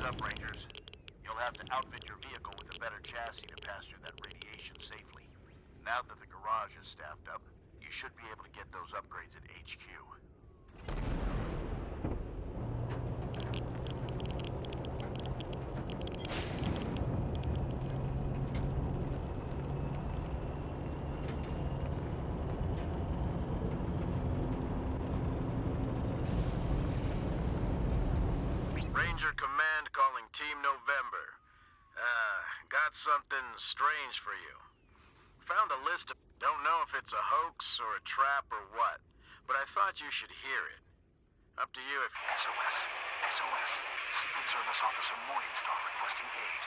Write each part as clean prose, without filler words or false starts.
Heads up, Rangers. You'll have to outfit your vehicle with a better chassis to pass through that radiation safely. Now that the garage is staffed up, you should be able to get those upgrades at HQ. Ranger Command calling Team November. Got something strange for you. Found a list of... Don't know if it's a hoax or a trap or what, but I thought you should hear it. Up to you if... SOS. Secret Service Officer Morningstar requesting aid.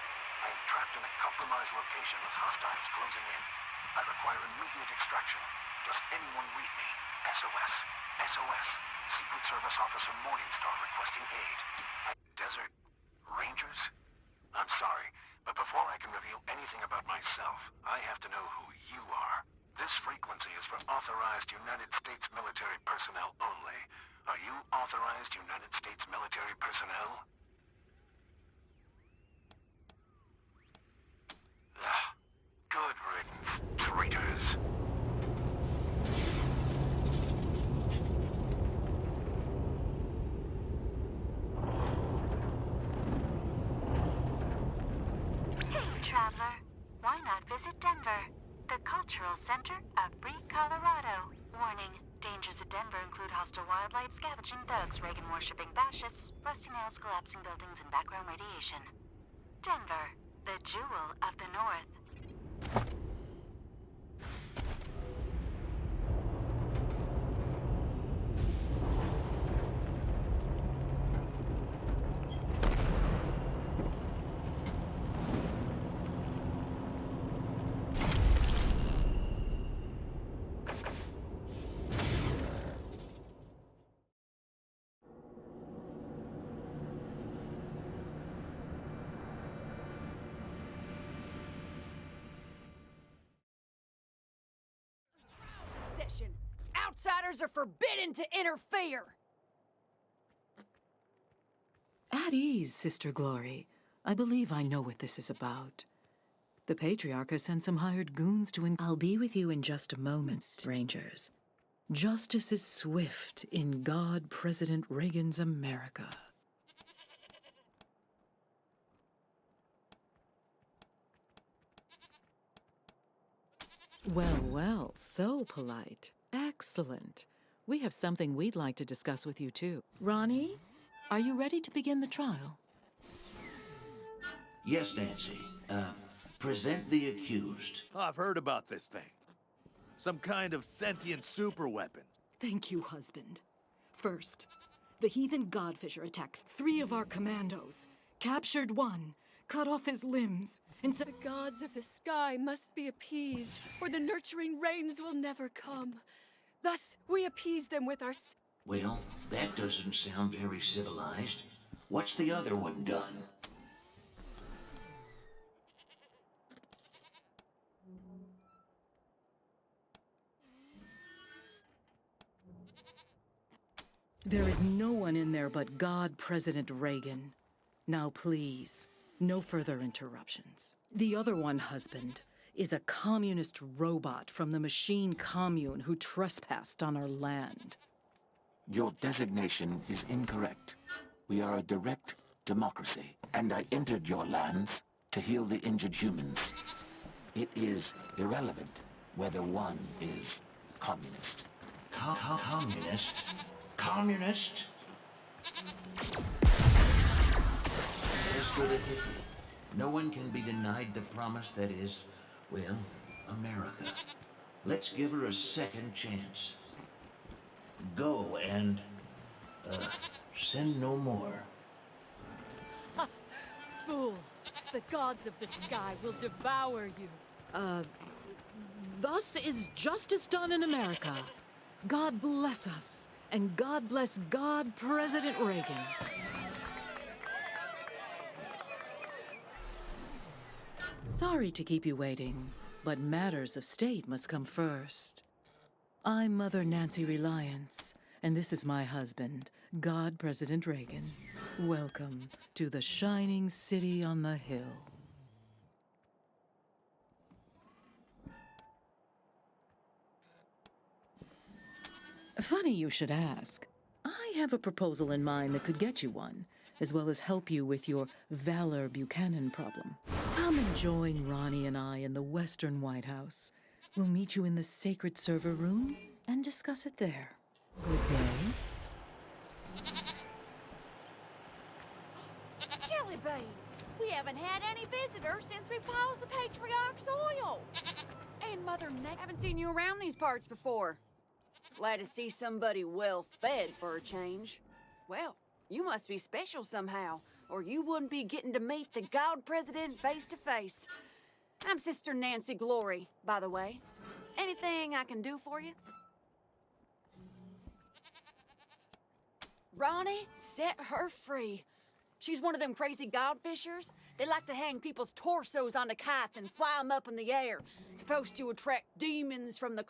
I am trapped in a compromised location with hostiles closing in. I require immediate extraction. Does anyone read me? SOS. Secret Service Officer Morningstar requesting aid. Desert Rangers? I'm sorry, but before I can reveal anything about myself, I have to know who you are. This frequency is for authorized United States military personnel only. Are you authorized United States military personnel? Good riddance, traitors. Traveler, why not visit Denver, the cultural center of free Colorado? Warning, dangers of Denver include hostile wildlife, scavenging thugs, Reagan-worshipping fascists, rusty nails, collapsing buildings, and background radiation. Denver, the jewel of the North. Outsiders are forbidden to interfere! At ease, Sister Glory. I believe I know what this is about. The Patriarch has sent some hired goons to I'll be with you in just a moment, Rangers. Justice is swift in God President Reagan's America. Well, so polite. Excellent. We have something we'd like to discuss with you, too. Ronnie, are you ready to begin the trial? Yes, Nancy. Present the accused. I've heard about this thing. Some kind of sentient superweapon. Thank you, husband. First, the heathen Godfisher attacked 3 of our commandos, captured 1, cut off his limbs, and The gods of the sky must be appeased, or the nurturing rains will never come. Thus, we appease them with our... Well, that doesn't sound very civilized. What's the other one done? There is no one in there but God President Reagan. Now please, no further interruptions. The other one, husband, is a communist robot from the machine commune who trespassed on our land. Your designation is incorrect. We are a direct democracy, and I entered your lands to heal the injured humans. It is irrelevant whether one is communist. Communist? Communist? As good as it. No one can be denied the promise that is, well, America. Let's give her a second chance. Go and, send no more. Fools! The gods of the sky will devour you. Thus is justice done in America. God bless us, and God bless God President Reagan. Sorry to keep you waiting, but matters of state must come first. I'm Mother Nancy Reliance, and this is my husband, God President Reagan. Welcome to the shining city on the hill. Funny you should ask. I have a proposal in mind that could get you one, as well as help you with your Valor Buchanan problem. Come and join Ronnie and I in the Western White House. We'll meet you in the sacred server room and discuss it there. Good day. Jelly beans! We haven't had any visitors since we paused the Patriarch's oil! And Mother Neck, haven't seen you around these parts before. Glad to see somebody well-fed for a change. Well, you must be special somehow, or you wouldn't be getting to meet the God President face to face. I'm Sister Nancy Glory, by the way. Anything I can do for you? Ronnie, set her free. She's one of them crazy godfishers. They like to hang people's torsos onto kites and fly them up in the air. Supposed to attract demons from the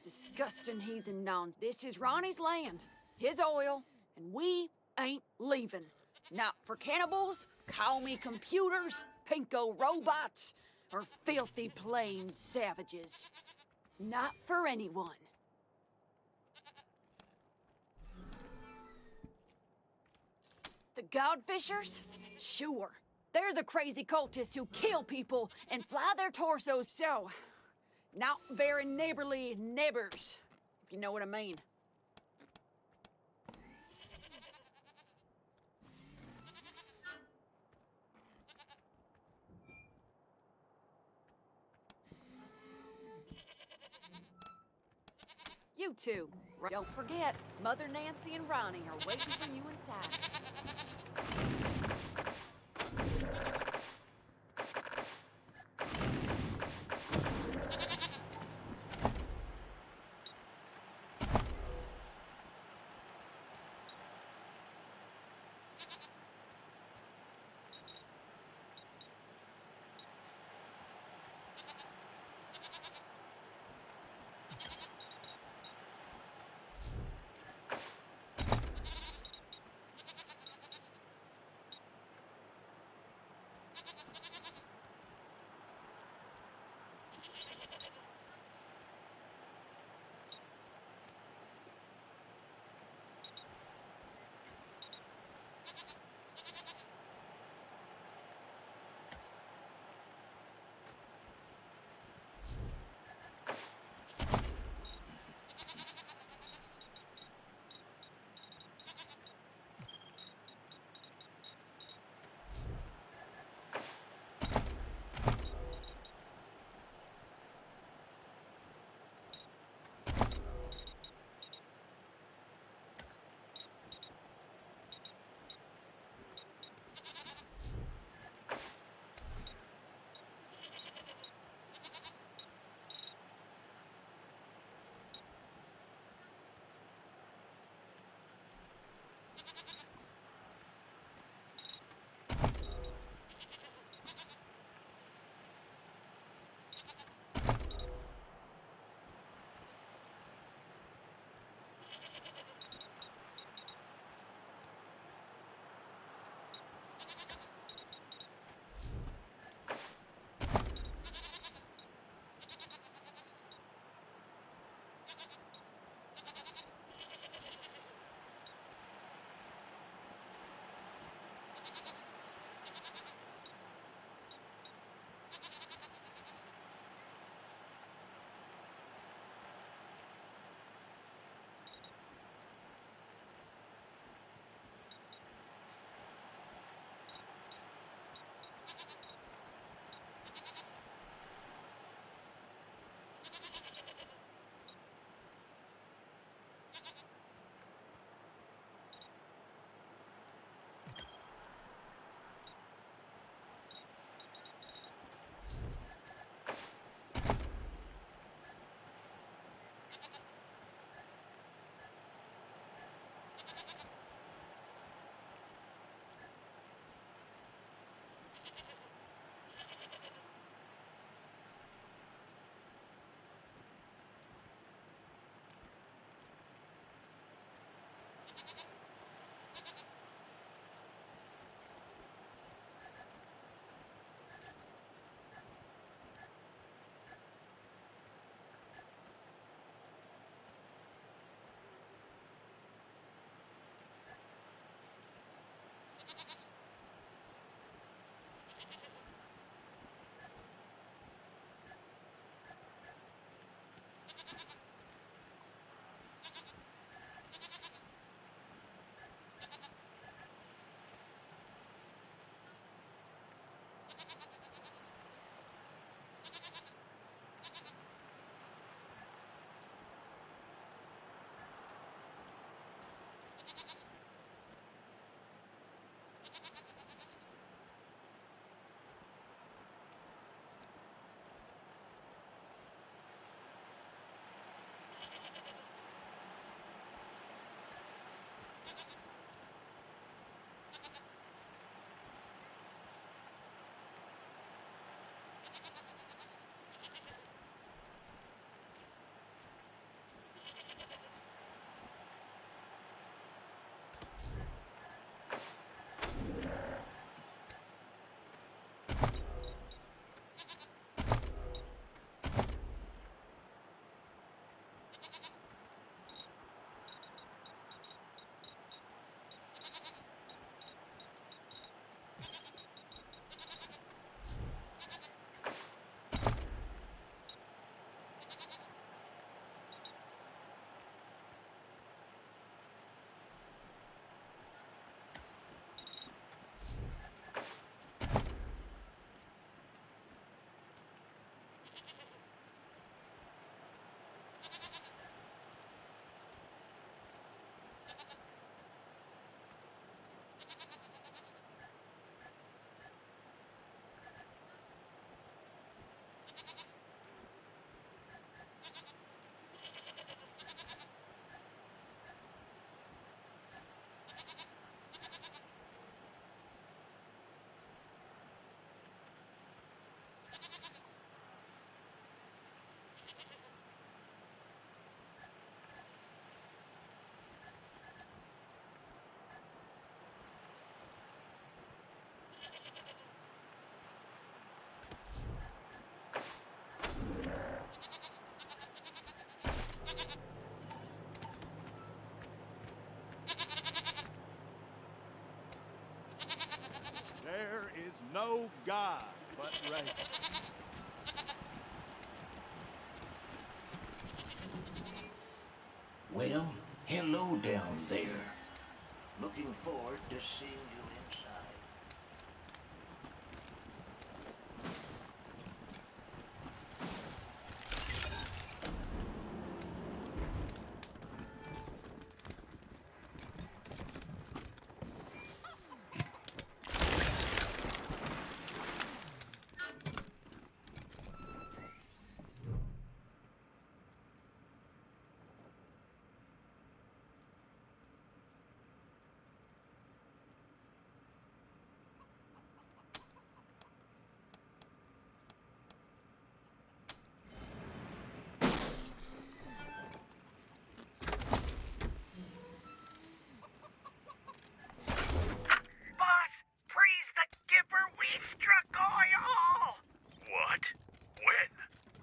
disgusting heathen nonsense. This is Ronnie's land, his oil, and we ain't leaving. Not for cannibals, call me computers, pinko robots, or filthy plain savages. Not for anyone. The Godfishers? Sure. They're the crazy cultists who kill people and fly their torsos, so... not very neighborly neighbors, if you know what I mean. You two, don't forget, Mother Nancy and Ronnie are waiting for you inside. is no god but Reagan. Well, hello down there. Looking forward to seeing you inside. Boss, freeze the Gipper. We struck oil. What? When?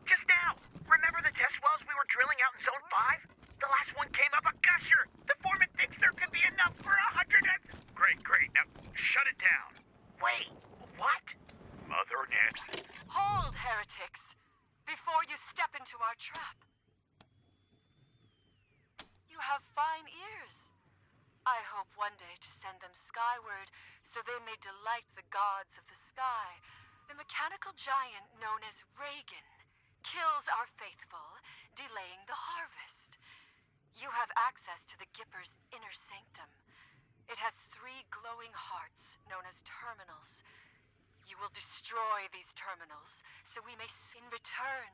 Just now. Remember the test wells we were drilling out in Zone 5? The last one came up a gusher. The foreman thinks there could be enough for 100 and... Great. Now, shut it down. Wait, what? Mother Nancy. Hold, heretics, before you step into our trap. You have fine ears. I hope one day to send them skyward so they may delight the gods of the sky. The mechanical giant known as Reagan kills our faithful, delaying the harvest. You have access to the Gipper's inner sanctum. It has 3 glowing hearts known as terminals. You will destroy these terminals so we may... In return,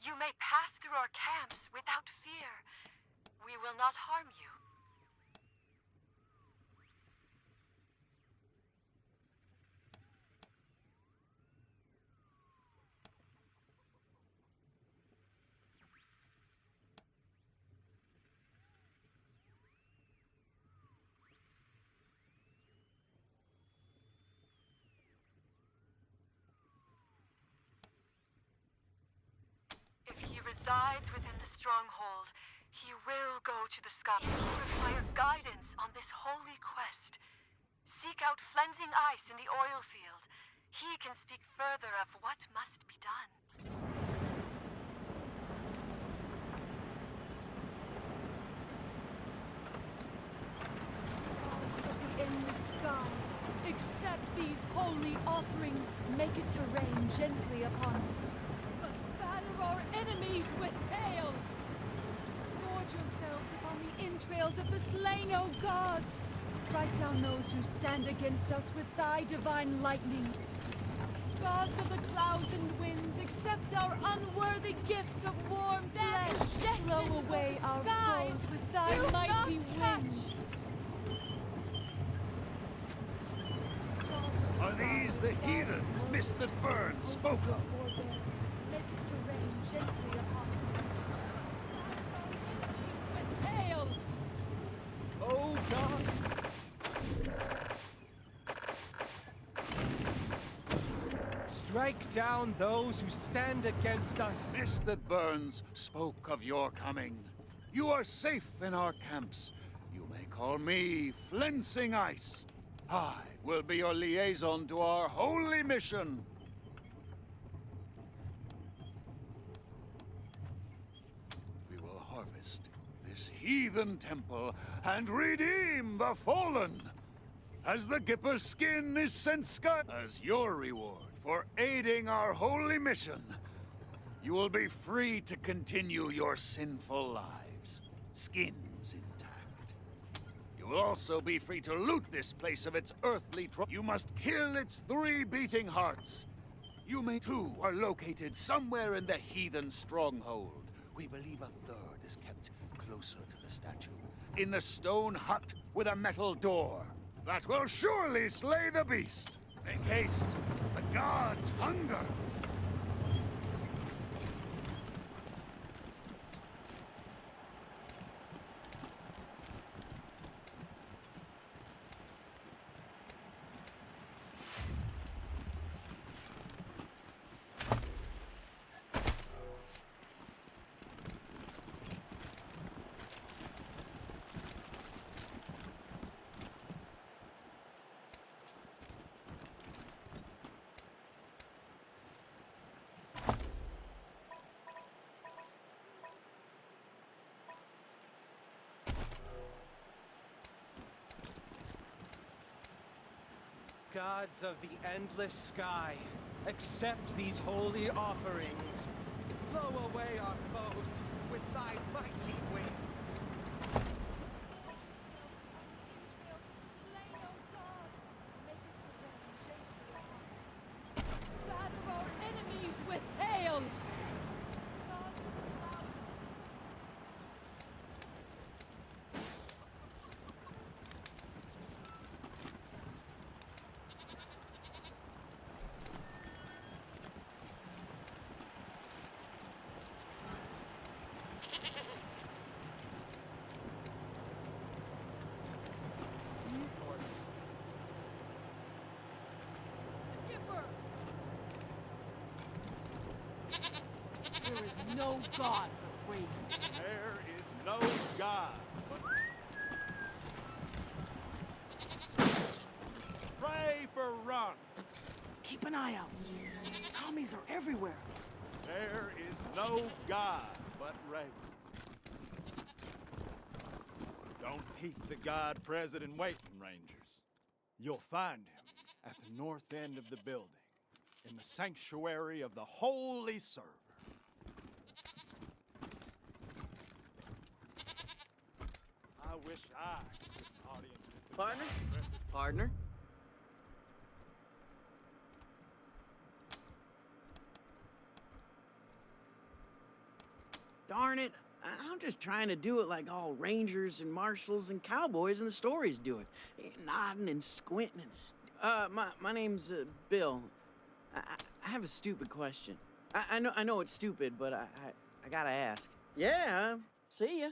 you may pass through our camps without fear. We will not harm you. If he resides within the stronghold, he will go to the sky. You require guidance on this holy quest. Seek out flensing ice in the oil field. He can speak further of what must be done. Gods of the endless sky, accept these holy offerings. Make it to rain gently upon us. But batter our enemies with hail. Gorge yourselves upon the entrails of the slain, O gods. Strike down those who stand against us with thy divine lightning. Gods of the clouds and winds, accept our unworthy gifts of warm flesh. Blow away our foes with thy mighty winds. Are these the heathens Mr. Burns spoke of? Forbearance, make it to rain gently upon us. With hail! Oh, God. Strike down those who stand against us. Mr. Burns spoke of your coming. You are safe in our camps. You may call me Flensing Ice. I will be your liaison to our holy mission. We will harvest this heathen temple and redeem the fallen. As the Gipper's skin is sent sky as your reward for aiding our holy mission, you will be free to continue your sinful lives, skins intact. You will also be free to loot this place of its earthly You must kill its 3 beating hearts. You may too are located somewhere in the heathen stronghold. We believe a third is kept closer to the statue, in the stone hut with a metal door. That will surely slay the beast. Make haste. The gods hunger. Gods of the endless sky, accept these holy offerings. Blow away our foes with thy mighty winds. Batter our enemies with hail! Gods of the clouds, Gipper! There is no god but Reagan. There is no God but... Pray for Ron. Keep an eye out. Commies are everywhere. There is no God but Reagan. Don't peek the God President waiting, Rangers. You'll find him at the north end of the building, in the sanctuary of the Holy Server. I wish I had an audience with the Partner? God President. Partner? Darn it. I'm just trying to do it like all rangers and marshals and cowboys in the stories do it. Nodding and squinting and... my name's Bill. I have a stupid question. I know it's stupid, but I gotta ask. Yeah, see ya.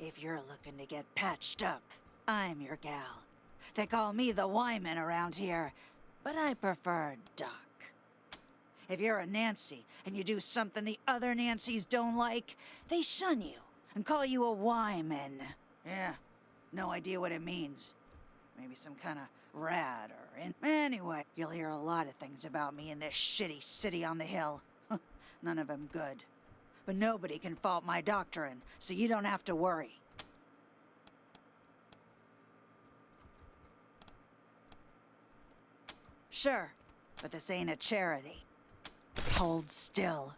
If you're looking to get patched up, I'm your gal. They call me the Wyman around here, but I prefer Doc. If you're a Nancy and you do something the other Nancys don't like, they shun you and call you a Wyman. Yeah, no idea what it means. Maybe some kind of rat or Anyway, you'll hear a lot of things about me in this shitty city on the hill. None of them good. But nobody can fault my doctrine, so you don't have to worry. Sure, but this ain't a charity. Hold still.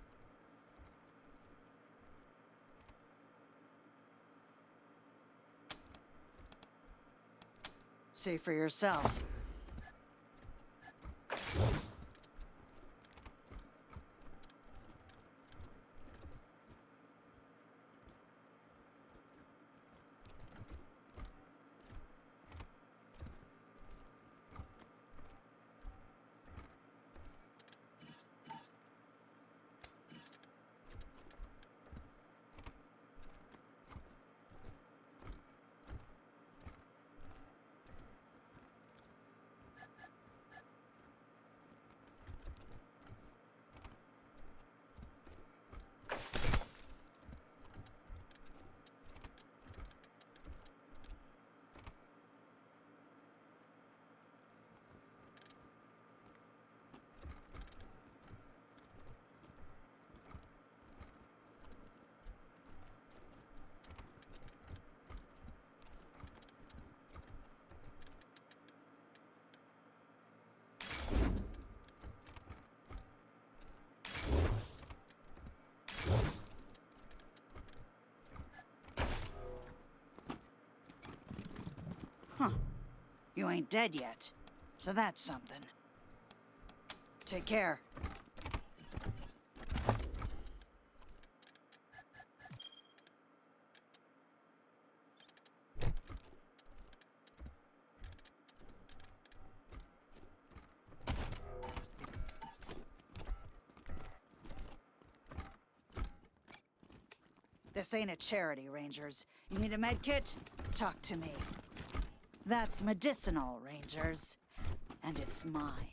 See for yourself. Huh. You ain't dead yet, so that's something. Take care. This ain't a charity, Rangers. You need a med kit? Talk to me. That's medicinal, Rangers. And it's mine.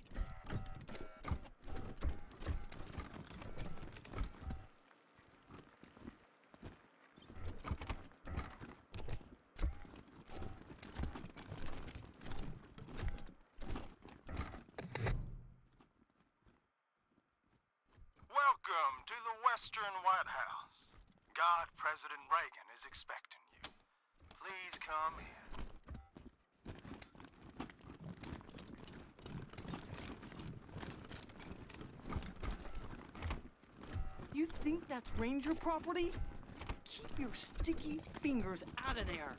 Welcome to the Western White House. God, President Reagan is expecting you. Please come in. You think that's Ranger property? Keep your sticky fingers out of there.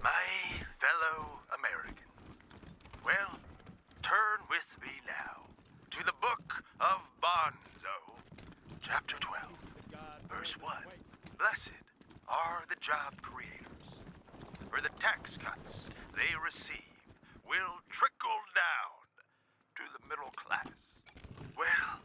My fellow Americans, well, turn with me now to the Book of Bonzo, chapter 12, verse 1. Blessed are the job creators, for the tax cuts they receive will trickle down to the middle class. Well,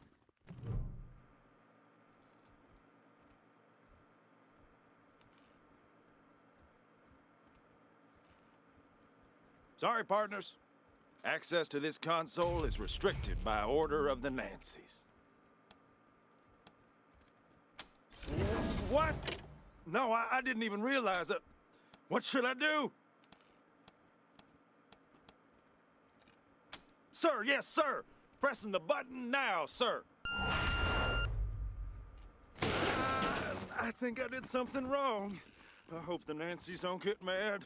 Sorry, partners. Access to this console is restricted by order of the Nancys. What? No, I didn't even realize it. What should I do? Sir, yes, sir. Pressing the button now, sir. I think I did something wrong. I hope the Nancys don't get mad.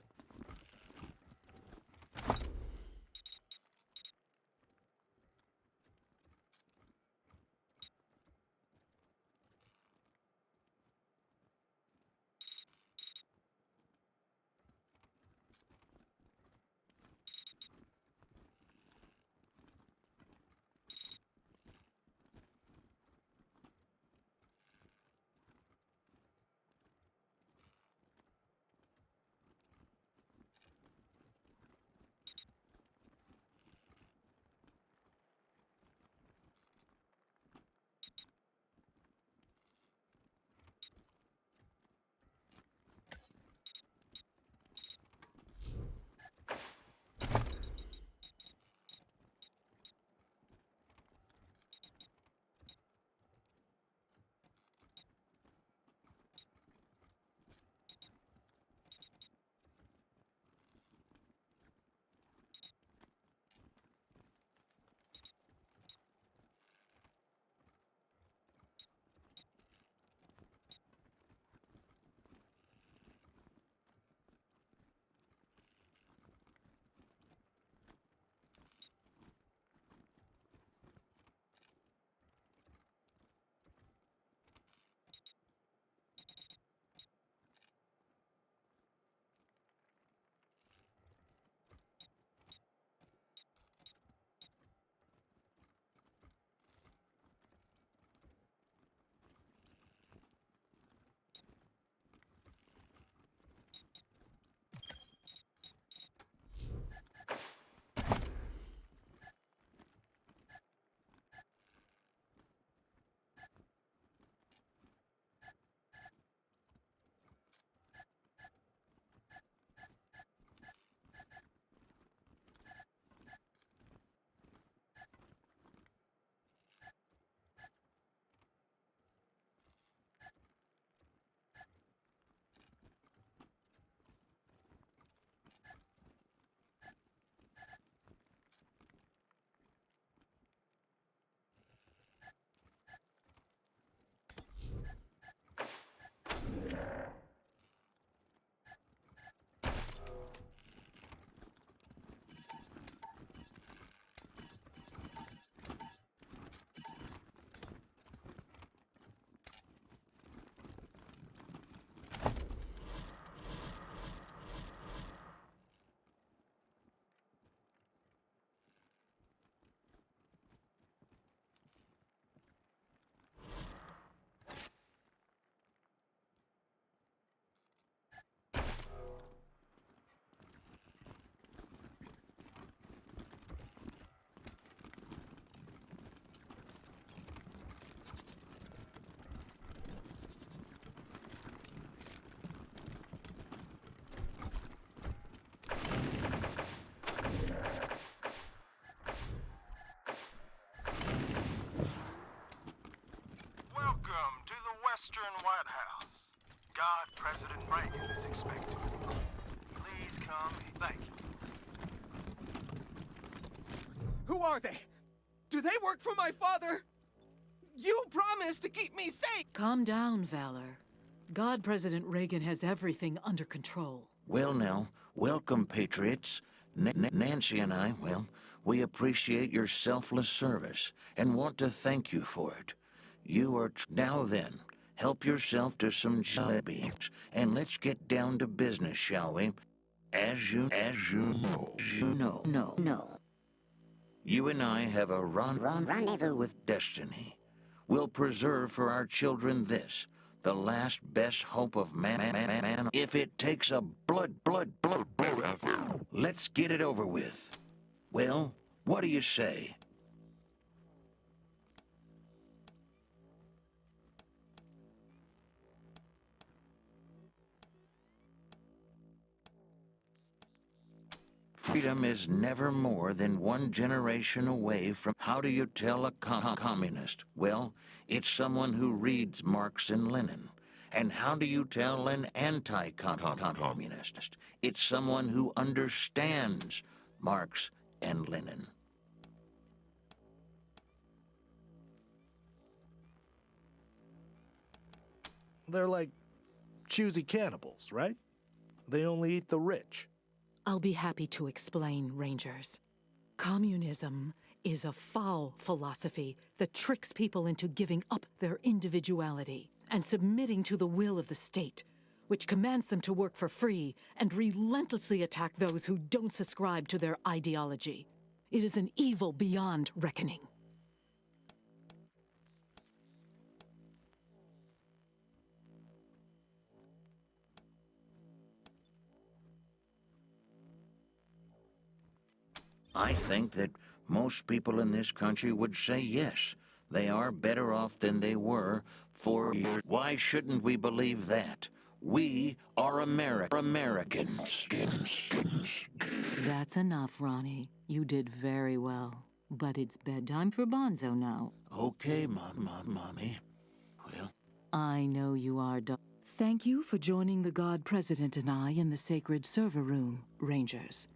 Eastern White House. God President Reagan is expected. Please come in. Thank you. Who are they? Do they work for my father? You promised to keep me safe! Calm down, Valor. God President Reagan has everything under control. Well, now, welcome, Patriots. Nancy and I, well, we appreciate your selfless service and want to thank you for it. You are now then, help yourself to some jelly and let's get down to business, shall we? As you know. You and I have a rendezvous with destiny. We'll preserve for our children this, the last best hope of man. If it takes a blood. Let's get it over with. Well, what do you say? Freedom is never more than one generation away from... How do you tell a communist? Well, it's someone who reads Marx and Lenin. And how do you tell an anti-communist? It's someone who understands Marx and Lenin. They're like choosy cannibals, right? They only eat the rich. I'll be happy to explain, Rangers. Communism is a foul philosophy that tricks people into giving up their individuality and submitting to the will of the state, which commands them to work for free and relentlessly attack those who don't subscribe to their ideology. It is an evil beyond reckoning. I think that most people in this country would say yes. They are better off than they were 4 years. Why shouldn't we believe that? We are Americans. That's enough, Ronnie. You did very well. But it's bedtime for Bonzo now. Okay, Mommy. Well... I know you are, Thank you for joining the God President and I in the sacred server room, Rangers.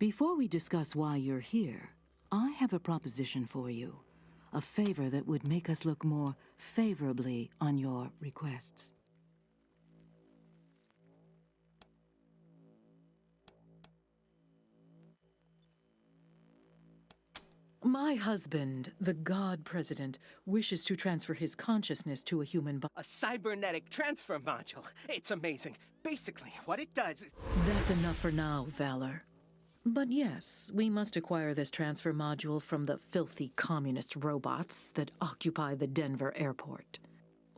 Before we discuss why you're here, I have a proposition for you. A favor that would make us look more favorably on your requests. My husband, the God President, wishes to transfer his consciousness to a human body. A cybernetic transfer module. It's amazing. Basically, what it does is... That's enough for now, Valor. But yes, we must acquire this transfer module from the filthy communist robots that occupy the Denver airport.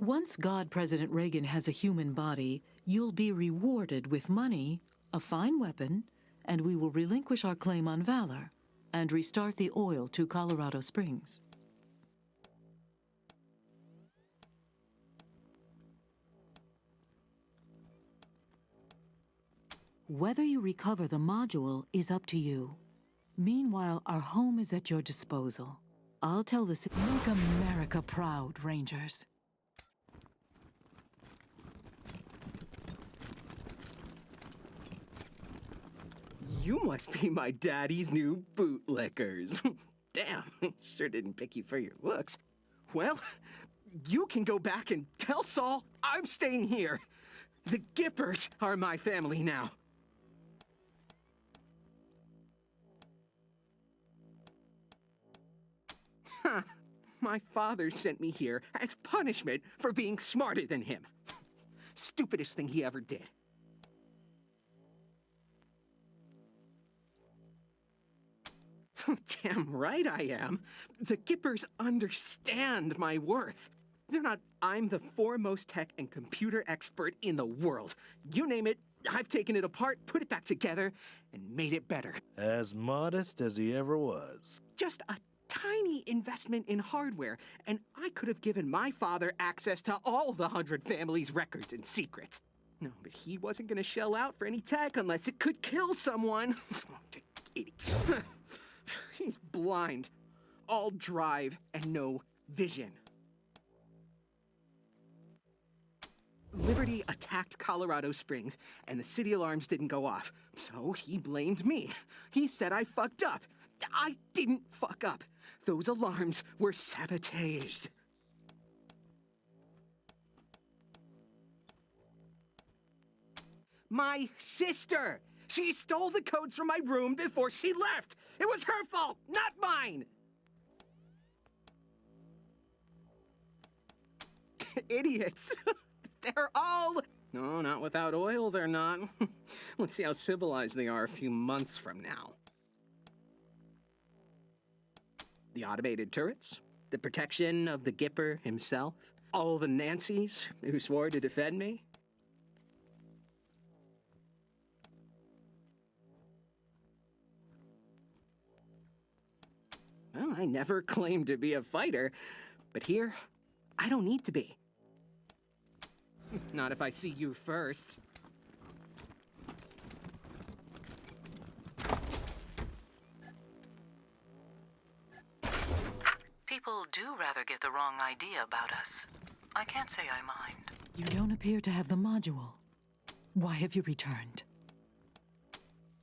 Once God President Reagan has a human body, you'll be rewarded with money, a fine weapon, and we will relinquish our claim on Valor and restart the oil to Colorado Springs. Whether you recover the module is up to you. Meanwhile, our home is at your disposal. I'll tell the city. Make America proud, Rangers. You must be my daddy's new bootlickers. Damn, sure didn't pick you for your looks. Well, you can go back and tell Saul I'm staying here. The Gippers are my family now. Huh. My father sent me here as punishment for being smarter than him. Stupidest thing he ever did. Damn right I am. The Gippers understand my worth. They're not, I'm the foremost tech and computer expert in the world. You name it, I've taken it apart, put it back together, and made it better. As modest as he ever was. Just a tiny investment in hardware, and I could have given my father access to all the 100 families' records and secrets. No, but he wasn't gonna shell out for any tech unless it could kill someone. Idiot. He's blind. All drive and no vision. Liberty attacked Colorado Springs, and the city alarms didn't go off. So he blamed me. He said I fucked up. I didn't fuck up. Those alarms were sabotaged. My sister! She stole the codes from my room before she left! It was her fault, not mine! Idiots! They're all... No, not without oil, they're not. Let's see how civilized they are a few months from now. The automated turrets, the protection of the Gipper himself, all the Nancys who swore to defend me. Well, I never claimed to be a fighter, but here, I don't need to be. Not if I see you first. People do rather get the wrong idea about us. I can't say I mind. You don't appear to have the module. Why have you returned?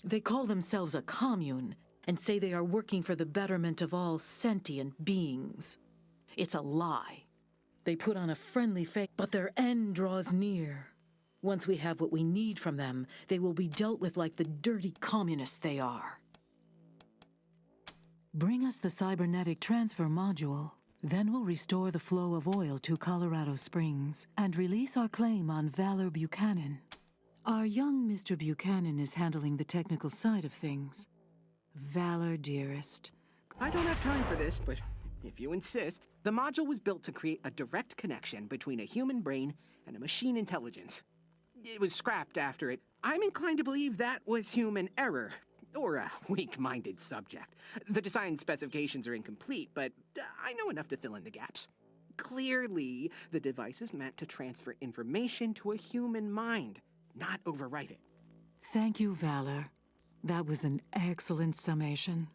They call themselves a commune and say they are working for the betterment of all sentient beings. It's a lie. They put on a friendly face, but their end draws near. Once we have what we need from them, they will be dealt with like the dirty communists they are. Bring us the cybernetic transfer module. Then we'll restore the flow of oil to Colorado Springs and release our claim on Valor Buchanan. Our young Mr. Buchanan is handling the technical side of things. Valor, dearest. I don't have time for this, but if you insist, the module was built to create a direct connection between a human brain and a machine intelligence. It was scrapped after it. I'm inclined to believe that was human error, or a weak-minded subject. The design specifications are incomplete, but I know enough to fill in the gaps. Clearly, the device is meant to transfer information to a human mind, not overwrite it. Thank you, Valor. That was an excellent summation.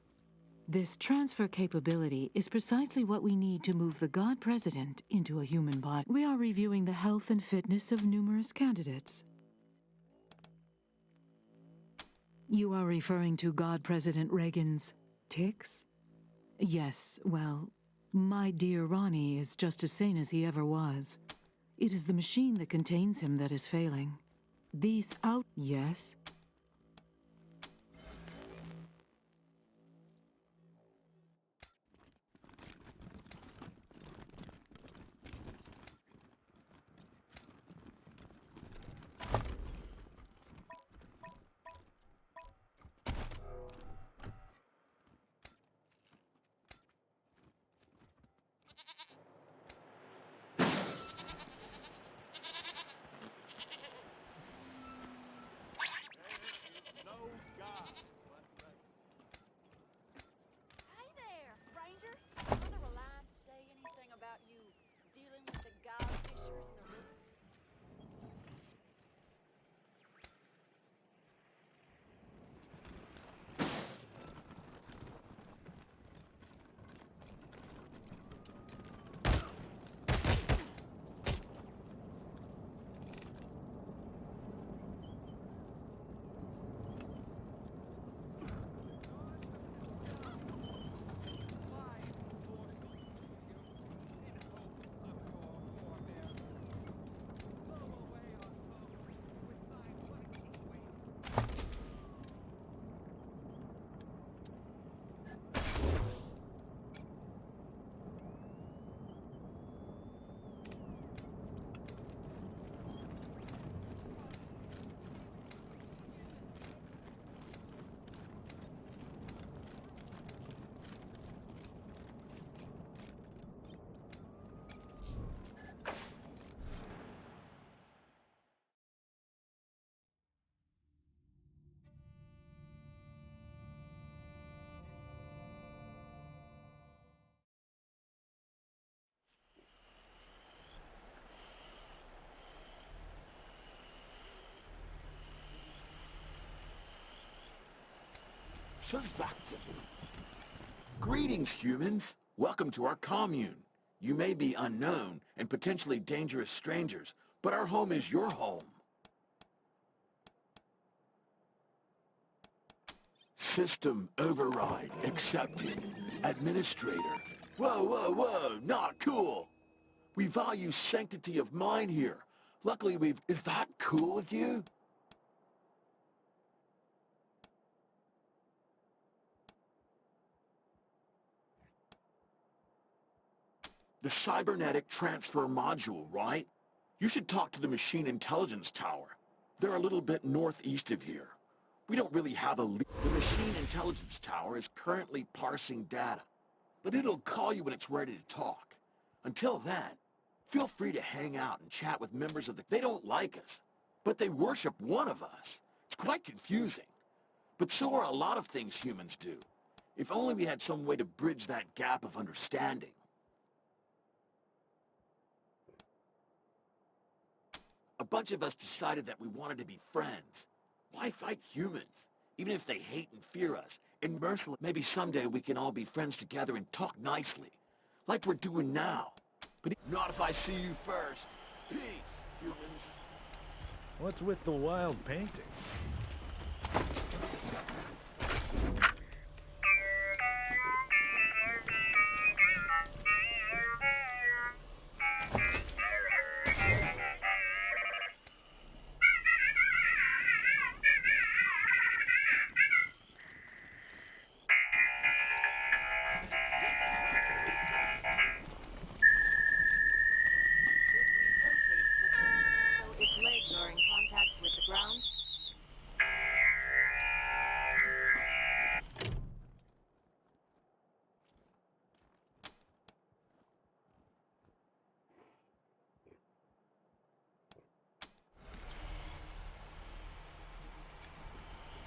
This transfer capability is precisely what we need to move the God President into a human body. We are reviewing the health and fitness of numerous candidates. You are referring to God President Reagan's tics? Yes, well, my dear Ronnie is just as sane as he ever was. It is the machine that contains him that is failing. Yes? Hey there, Rangers. Will the Reliance say anything about you dealing with the godfishers and the rivers? Greetings, humans. Welcome to our commune. You may be unknown and potentially dangerous strangers, but our home is your home. System override accepted. Administrator. Whoa, whoa, whoa, not cool. We value sanctity of mind here. Luckily is that cool with you? The cybernetic transfer module, right? You should talk to the machine intelligence tower. They're a little bit northeast of here. We don't really have a lead. The machine intelligence tower is currently parsing data, but it'll call you when it's ready to talk. Until then, feel free to hang out and chat with members of the... They don't like us, but they worship one of us. It's quite confusing. But so are a lot of things humans do. If only we had some way to bridge that gap of understanding. A bunch of us decided that we wanted to be friends. Why fight humans, even if they hate and fear us? And merciless, maybe someday we can all be friends together and talk nicely, like we're doing now. But not if I see you first. Peace, humans. What's with the wild paintings? So its legs are in contact with the ground?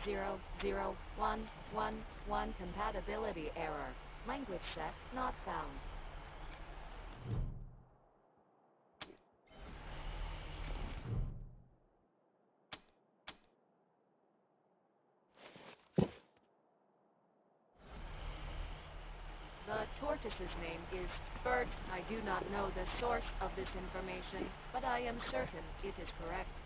00111 compatibility error. Language set not found. The tortoise's name is Bert. I do not know the source of this information, but I am certain it is correct.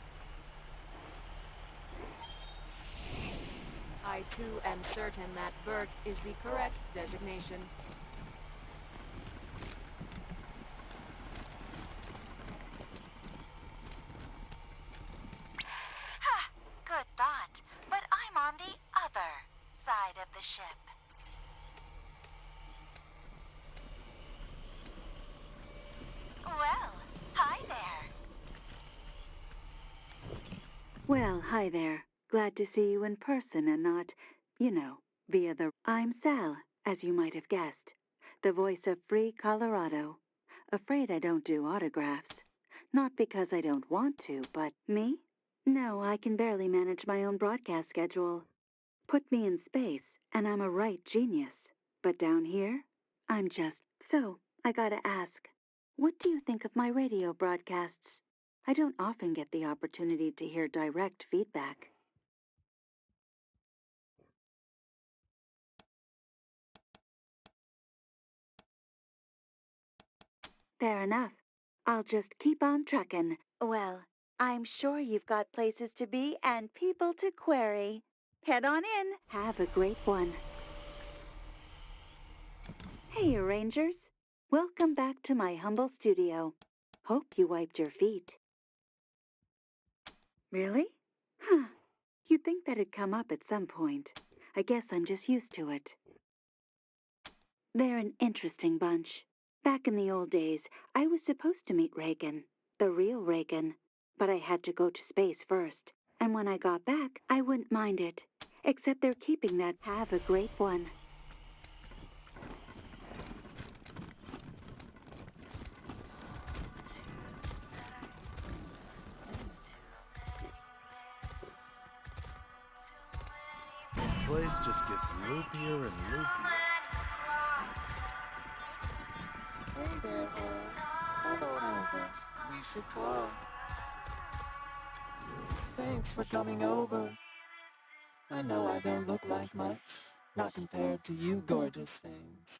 I too am certain that Bert is the correct designation. Ha! Good thought. But I'm on the other side of the ship. Well, hi there. Well, hi there. Glad to see you in person and not, via the... I'm Sal, as you might have guessed. The voice of Free Colorado. Afraid I don't do autographs. Not because I don't want to, but... Me? No, I can barely manage my own broadcast schedule. Put me in space, and I'm a right genius. But down here, I'm just... So, I gotta ask, what do you think of my radio broadcasts? I don't often get the opportunity to hear direct feedback. Fair enough. I'll just keep on truckin'. Well, I'm sure you've got places to be and people to query. Head on in. Have a great one. Hey, Rangers. Welcome back to my humble studio. Hope you wiped your feet. Really? Huh. You'd think that'd come up at some point. I guess I'm just used to it. They're an interesting bunch. Back in the old days, I was supposed to meet Reagan, the real Reagan. But I had to go to space first. And when I got back, I wouldn't mind it. Except they're keeping that have a great one. This place just gets loopier and loopier. Hey there, come on over. We should talk. Thanks for coming over. I know I don't look like much, not compared to you gorgeous things.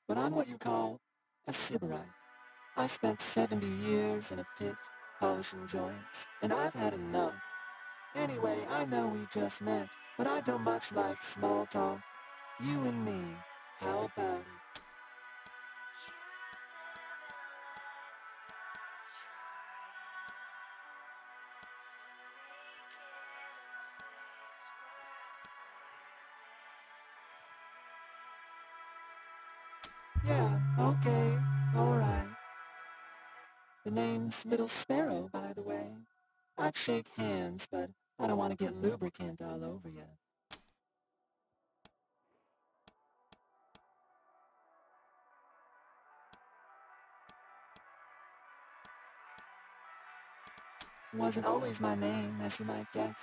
But I'm what you call a sybarite. I spent 70 years in a pit, polishing joints, and I've had enough. Anyway, I know we just met, but I don't much like small talk. You and me, how about it? Yeah, okay, alright. The name's Little Sparrow, by the way. I'd shake hands, but I don't want to get lubricant all over you. Wasn't always my name, as you might guess.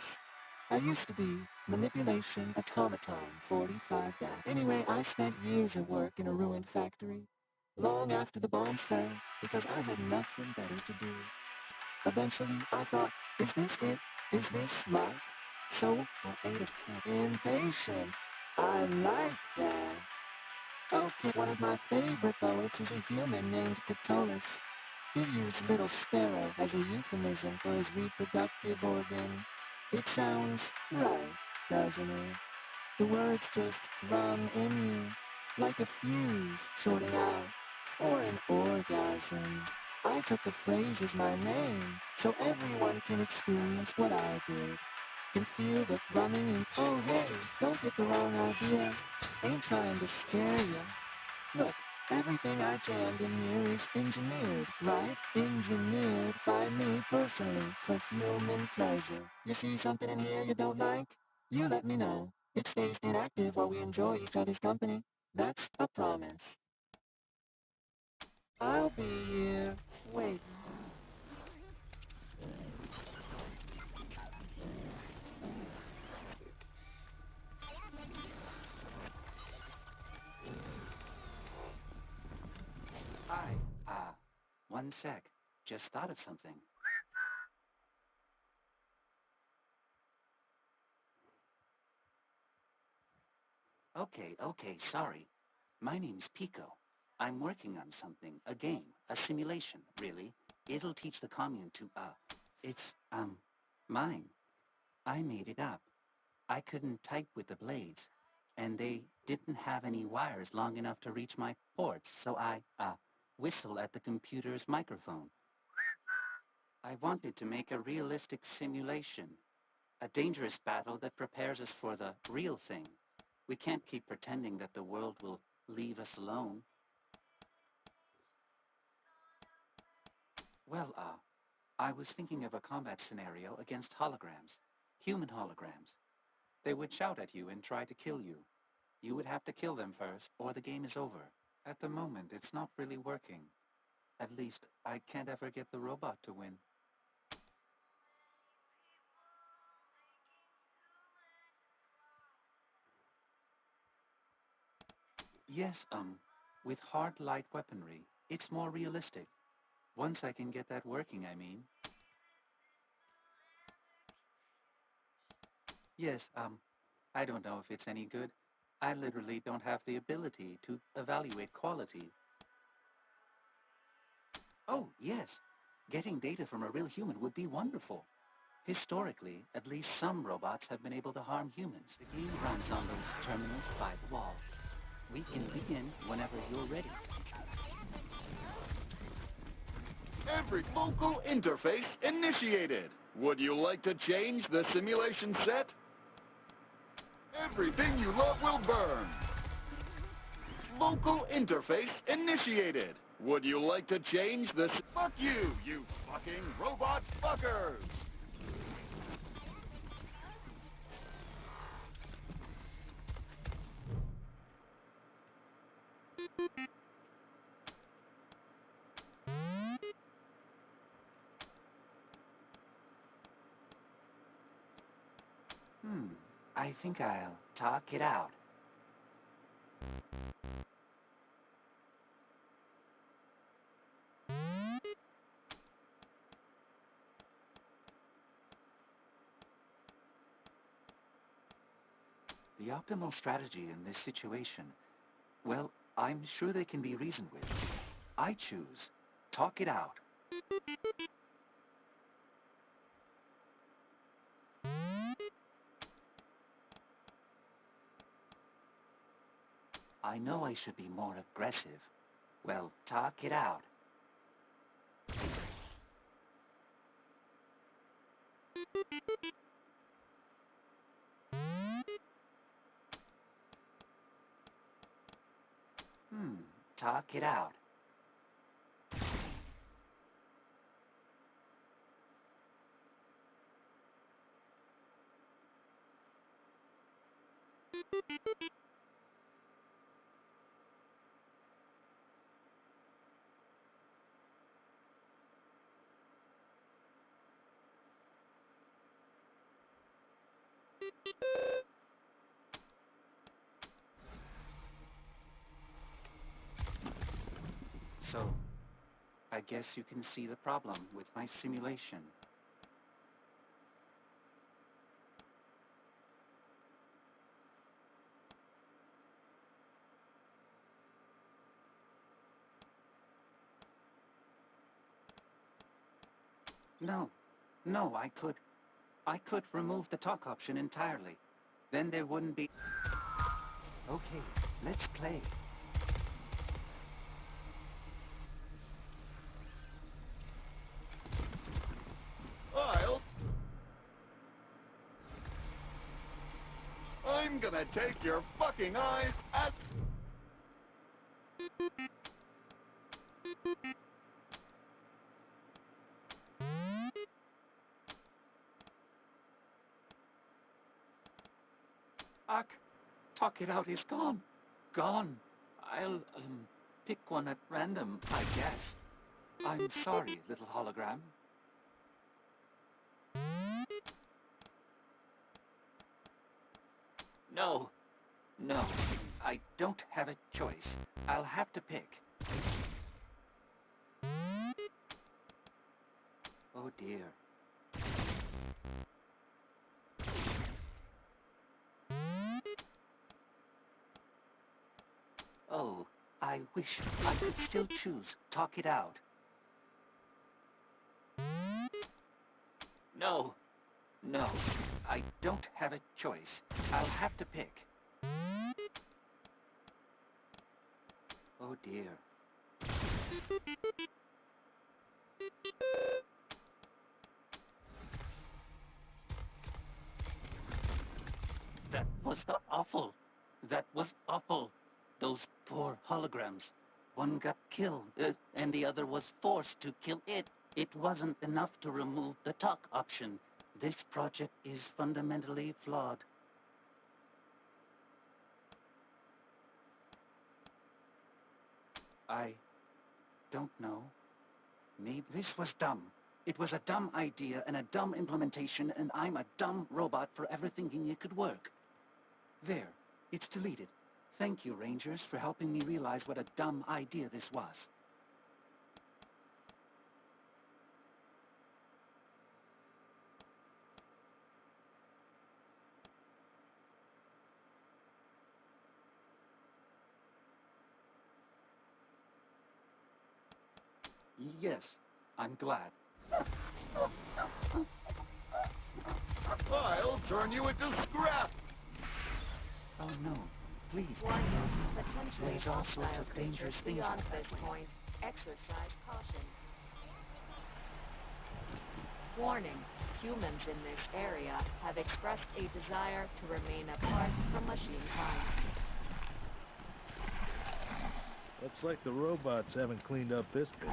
I used to be Manipulation Automaton 45 dash. Anyway, I spent years at work in a ruined factory, long after the bombs fell, because I had nothing better to do. Eventually, I thought, is this it? Is this life? So I ate a pig. Impatient. I like that. Okay, one of my favorite poets is a human named Catullus. He used little sparrow as a euphemism for his reproductive organ. It sounds right, doesn't it? The words just thrum in you, like a fuse shorting out, or an orgasm. I took the phrase as my name, so everyone can experience what I did. Can feel the thrumming in... Oh hey, don't get the wrong idea. Ain't trying to scare you. Look, everything I jammed in here is engineered, right? Engineered by me personally for human pleasure. You see something in here you don't like? You let me know. It stays inactive while we enjoy each other's company. That's a promise. I'll be here. Wait. Hi. One sec. Just thought of something. Okay, sorry. My name's Pico. I'm working on something, a game, a simulation, really. It'll teach the commune to, it's, mine. I made it up. I couldn't type with the blades, and they didn't have any wires long enough to reach my ports, so I, whistle at the computer's microphone. I wanted to make a realistic simulation, a dangerous battle that prepares us for the real thing. We can't keep pretending that the world will leave us alone. Well, I was thinking of a combat scenario against holograms, human holograms. They would shout at you and try to kill you. You would have to kill them first, or the game is over. At the moment, it's not really working. At least, I can't ever get the robot to win. Yes, with hard light weaponry, it's more realistic. Once I can get that working, I mean. Yes, I don't know if it's any good. I literally don't have the ability to evaluate quality. Oh, yes. Getting data from a real human would be wonderful. Historically, at least some robots have been able to harm humans. The game runs on those terminals by the wall. We can begin whenever you're ready. Every vocal interface initiated. Would you like to change the simulation set? Everything you love will burn. Vocal interface initiated. Would you like to change the... Fuck you, you fucking robot fuckers! I think I'll talk it out. The optimal strategy in this situation, well, I'm sure they can be reasoned with. I choose talk it out. I know I should be more aggressive. Well, talk it out. Talk it out. So, I guess you can see the problem with my simulation. No, I could remove the talk option entirely. Then there wouldn't be... Okay, let's play. I'm gonna take your fucking eyes at... Talk it out is gone. Gone. I'll, pick one at random, I guess. I'm sorry, little hologram. No, I don't have a choice. I'll have to pick. Oh dear. Oh, I wish I could still choose. Talk it out. No, I don't have a choice. I'll have to pick. Oh dear. That was awful. That was awful. Those poor holograms. One got killed, and the other was forced to kill it. It wasn't enough to remove the talk option. This project is fundamentally flawed. I don't know. Maybe this was dumb. It was a dumb idea and a dumb implementation, and I'm a dumb robot for ever thinking it could work. There, it's deleted. Thank you, Rangers, for helping me realize what a dumb idea this was. Yes, I'm glad. I'll turn you into scrap! Oh no, please. Warning, potentially There's all sorts hostile of dangerous creatures things beyond out that this way. point. Exercise caution. Warning, humans in this area have expressed a desire to remain apart from machine kind. Looks like the robots haven't cleaned up this bit.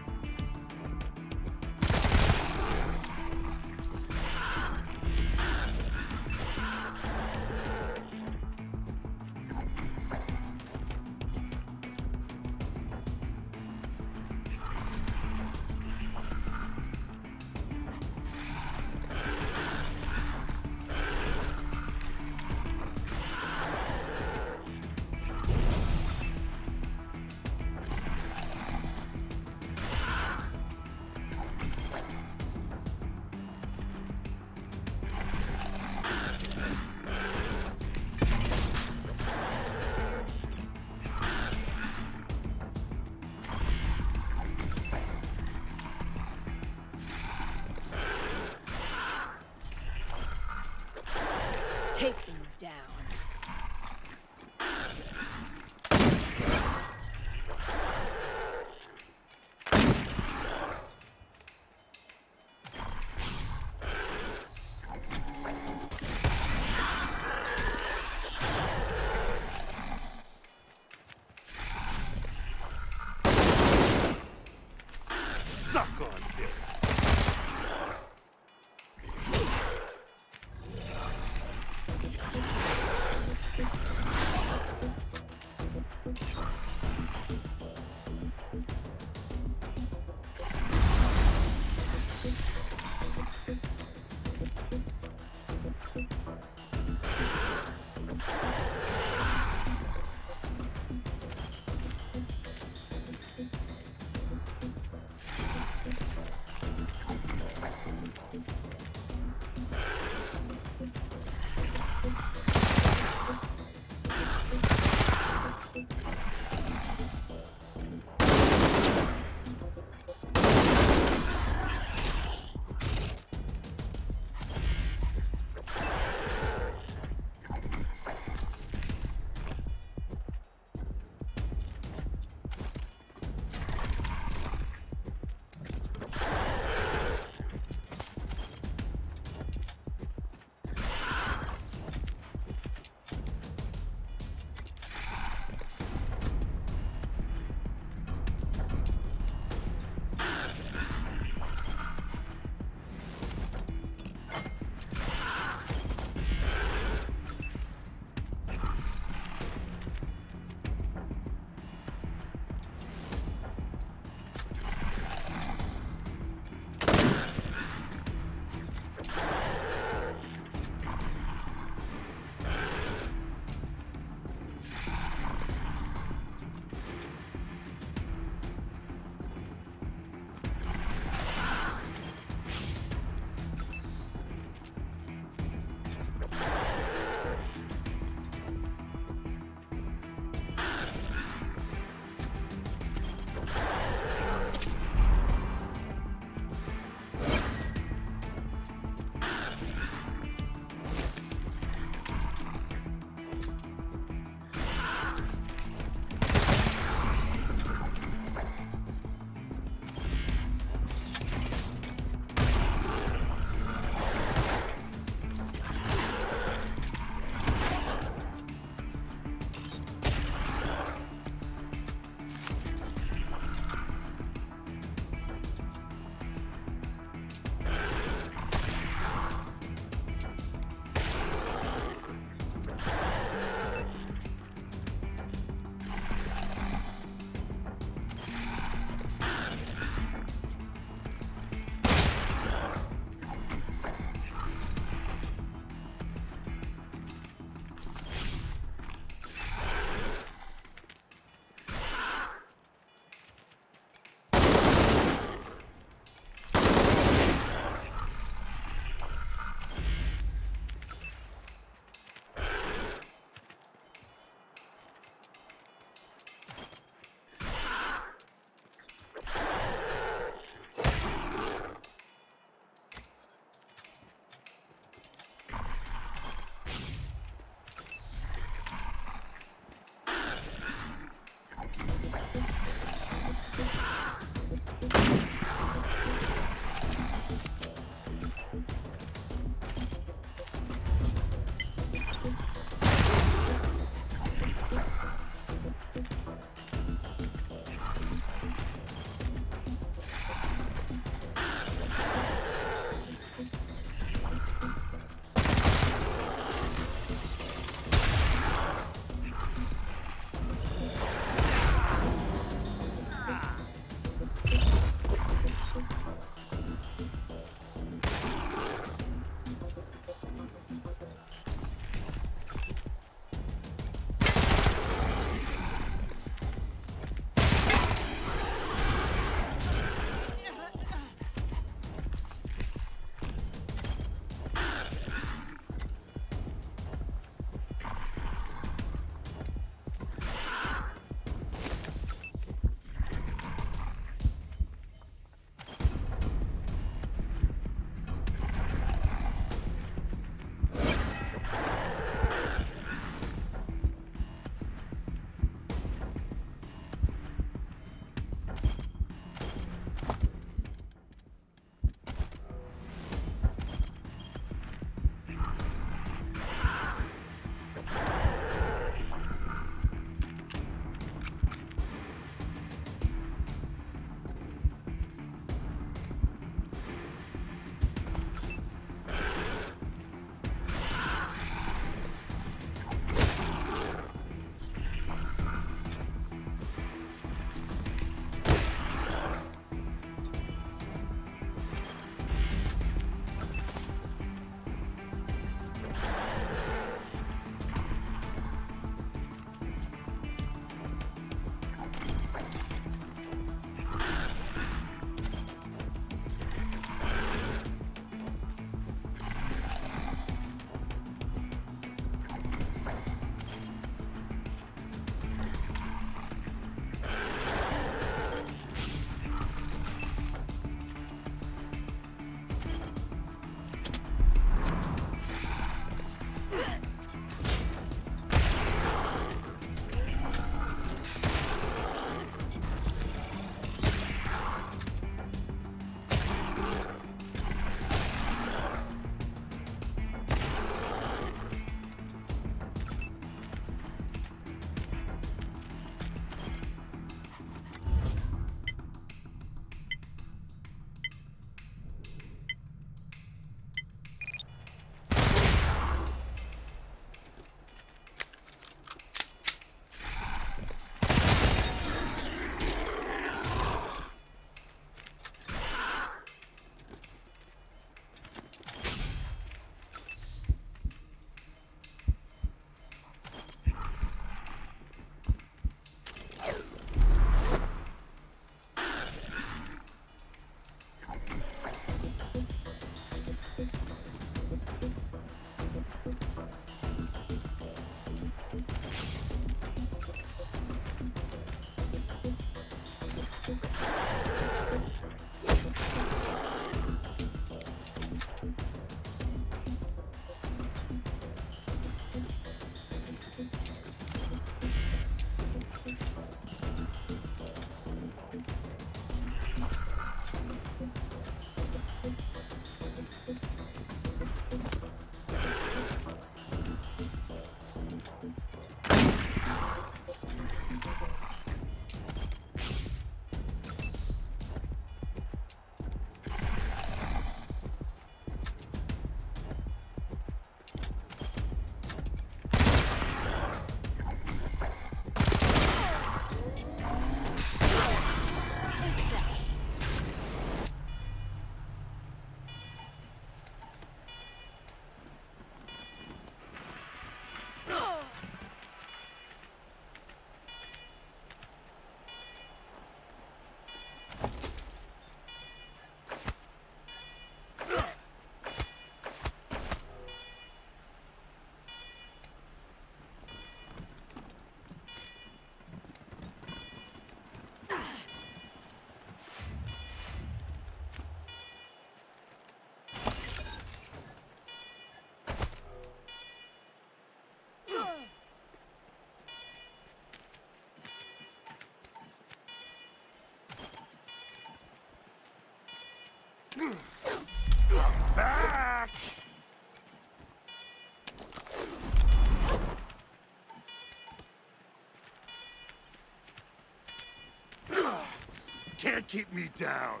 can't keep me down.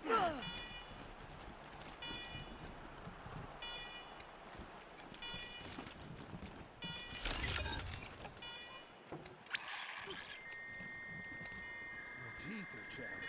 Your teeth are chattering.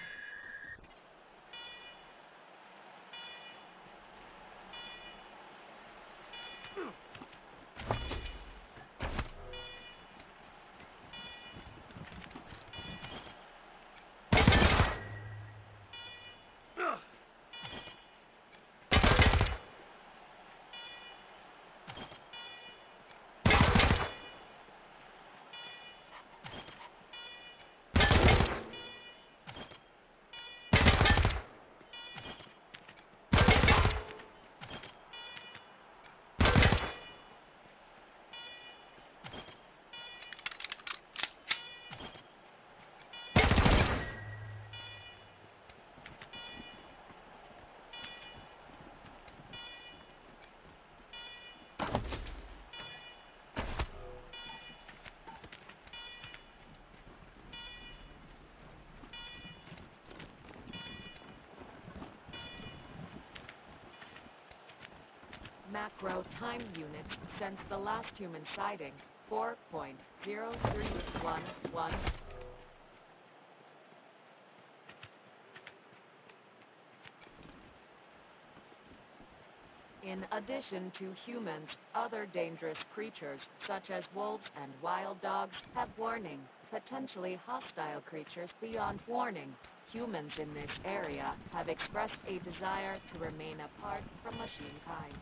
Macro time units since the last human sighting, 4.0311. In addition to humans, other dangerous creatures, such as wolves and wild dogs, have warning. Potentially hostile creatures beyond warning. Humans in this area have expressed a desire to remain apart from machine kind.